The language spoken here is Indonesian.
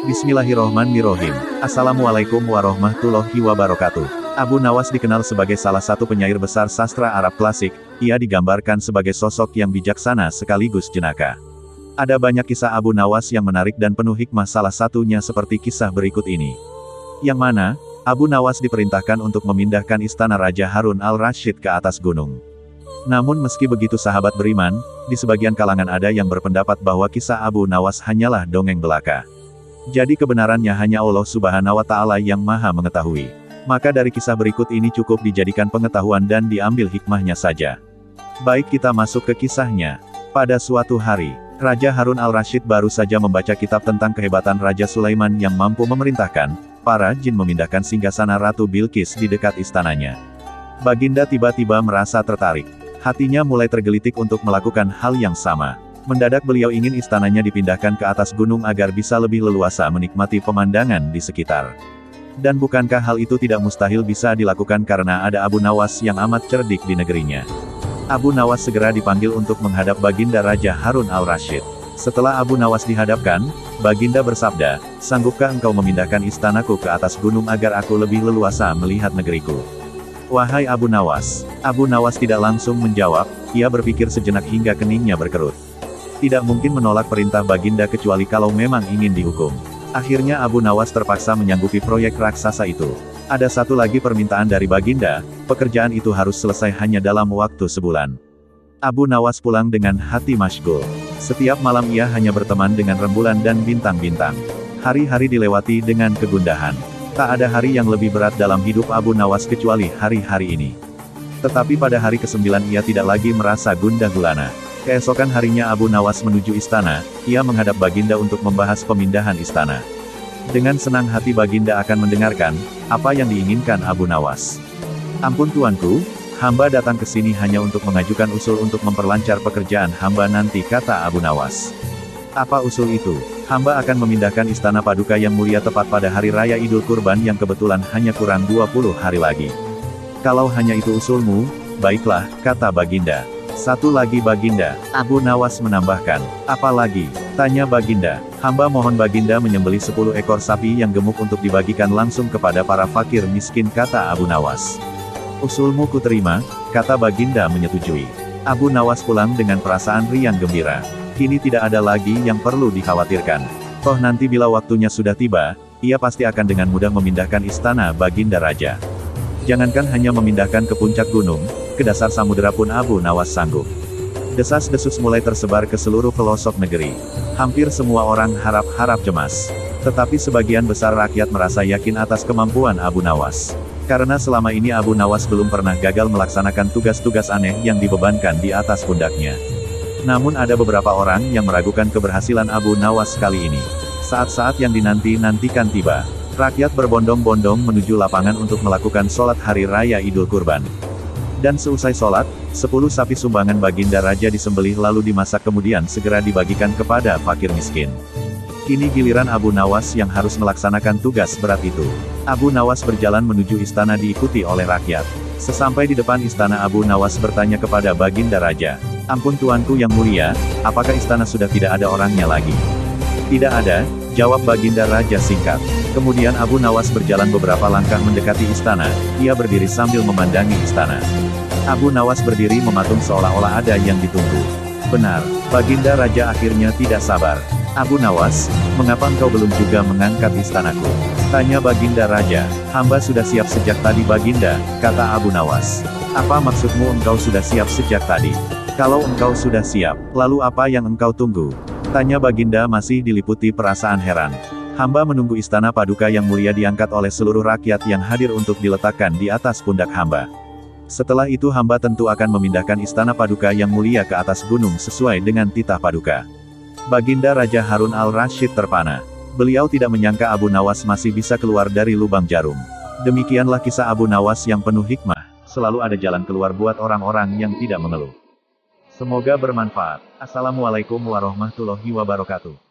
Bismillahirrohmanirrohim. Assalamualaikum warahmatullahi wabarakatuh. Abu Nawas dikenal sebagai salah satu penyair besar sastra Arab klasik. Ia digambarkan sebagai sosok yang bijaksana sekaligus jenaka. Ada banyak kisah Abu Nawas yang menarik dan penuh hikmah, salah satunya seperti kisah berikut ini. Yang mana, Abu Nawas diperintahkan untuk memindahkan istana Raja Harun al-Rasyid ke atas gunung. Namun meski begitu sahabat beriman, di sebagian kalangan ada yang berpendapat bahwa kisah Abu Nawas hanyalah dongeng belaka. Jadi kebenarannya hanya Allah Subhanahu wa Ta'ala yang Maha Mengetahui. Maka dari kisah berikut ini cukup dijadikan pengetahuan dan diambil hikmahnya saja. Baik, kita masuk ke kisahnya. Pada suatu hari, Raja Harun al-Rasyid baru saja membaca kitab tentang kehebatan Raja Sulaiman yang mampu memerintahkan para jin memindahkan singgasana Ratu Bilqis di dekat istananya. Baginda tiba-tiba merasa tertarik. Hatinya mulai tergelitik untuk melakukan hal yang sama. Mendadak beliau ingin istananya dipindahkan ke atas gunung agar bisa lebih leluasa menikmati pemandangan di sekitar. Dan bukankah hal itu tidak mustahil bisa dilakukan karena ada Abu Nawas yang amat cerdik di negerinya. Abu Nawas segera dipanggil untuk menghadap Baginda Raja Harun al-Rasyid. Setelah Abu Nawas dihadapkan, Baginda bersabda, "Sanggupkah engkau memindahkan istanaku ke atas gunung agar aku lebih leluasa melihat negeriku?" Wahai Abu Nawas. Abu Nawas tidak langsung menjawab, ia berpikir sejenak hingga keningnya berkerut. Tidak mungkin menolak perintah Baginda kecuali kalau memang ingin dihukum. Akhirnya Abu Nawas terpaksa menyanggupi proyek raksasa itu. Ada satu lagi permintaan dari Baginda, pekerjaan itu harus selesai hanya dalam waktu sebulan. Abu Nawas pulang dengan hati masyghul. Setiap malam ia hanya berteman dengan rembulan dan bintang-bintang. Hari-hari dilewati dengan kegundahan. Tak ada hari yang lebih berat dalam hidup Abu Nawas kecuali hari-hari ini. Tetapi pada hari ke-9 ia tidak lagi merasa gundah gulana. Keesokan harinya Abu Nawas menuju istana, ia menghadap Baginda untuk membahas pemindahan istana. Dengan senang hati Baginda akan mendengarkan apa yang diinginkan Abu Nawas. "Ampun tuanku, hamba datang ke sini hanya untuk mengajukan usul untuk memperlancar pekerjaan hamba nanti," kata Abu Nawas. "Apa usul itu?" "Hamba akan memindahkan istana Paduka yang mulia tepat pada hari raya Idul Kurban yang kebetulan hanya kurang 20 hari lagi." "Kalau hanya itu usulmu, baiklah," kata Baginda. "Satu lagi Baginda," Abu Nawas menambahkan. "Apa lagi?" tanya Baginda. "Hamba mohon Baginda menyembelih 10 ekor sapi yang gemuk untuk dibagikan langsung kepada para fakir miskin," kata Abu Nawas. "Usulmu kuterima," kata Baginda menyetujui. Abu Nawas pulang dengan perasaan riang gembira. Kini tidak ada lagi yang perlu dikhawatirkan. Toh nanti bila waktunya sudah tiba, ia pasti akan dengan mudah memindahkan istana Baginda Raja. Jangankan hanya memindahkan ke puncak gunung, ke dasar samudera pun Abu Nawas sanggup. Desas-desus mulai tersebar ke seluruh pelosok negeri. Hampir semua orang harap-harap cemas. Tetapi sebagian besar rakyat merasa yakin atas kemampuan Abu Nawas. Karena selama ini Abu Nawas belum pernah gagal melaksanakan tugas-tugas aneh yang dibebankan di atas pundaknya. Namun ada beberapa orang yang meragukan keberhasilan Abu Nawas kali ini. Saat-saat yang dinanti-nantikan tiba. Rakyat berbondong-bondong menuju lapangan untuk melakukan sholat hari raya Idul Kurban. Dan seusai sholat, 10 sapi sumbangan Baginda Raja disembelih lalu dimasak kemudian segera dibagikan kepada fakir miskin. Kini giliran Abu Nawas yang harus melaksanakan tugas berat itu. Abu Nawas berjalan menuju istana diikuti oleh rakyat. Sesampai di depan istana Abu Nawas bertanya kepada Baginda Raja, "Ampun tuanku yang mulia, apakah istana sudah tidak ada orangnya lagi?" "Tidak ada," jawab Baginda Raja singkat. Kemudian Abu Nawas berjalan beberapa langkah mendekati istana, ia berdiri sambil memandangi istana. Abu Nawas berdiri mematung seolah-olah ada yang ditunggu. "Benar," Baginda Raja akhirnya tidak sabar. "Abu Nawas, mengapa engkau belum juga mengangkat istanaku?" tanya Baginda Raja. "Hamba sudah siap sejak tadi Baginda," kata Abu Nawas. "Apa maksudmu engkau sudah siap sejak tadi? Kalau engkau sudah siap, lalu apa yang engkau tunggu?" tanya Baginda masih diliputi perasaan heran. "Hamba menunggu istana Paduka yang mulia diangkat oleh seluruh rakyat yang hadir untuk diletakkan di atas pundak hamba. Setelah itu hamba tentu akan memindahkan istana Paduka yang mulia ke atas gunung sesuai dengan titah Paduka." Baginda Raja Harun al-Rasyid terpana. Beliau tidak menyangka Abu Nawas masih bisa keluar dari lubang jarum. Demikianlah kisah Abu Nawas yang penuh hikmah. Selalu ada jalan keluar buat orang-orang yang tidak mengeluh. Semoga bermanfaat. Assalamualaikum warahmatullahi wabarakatuh.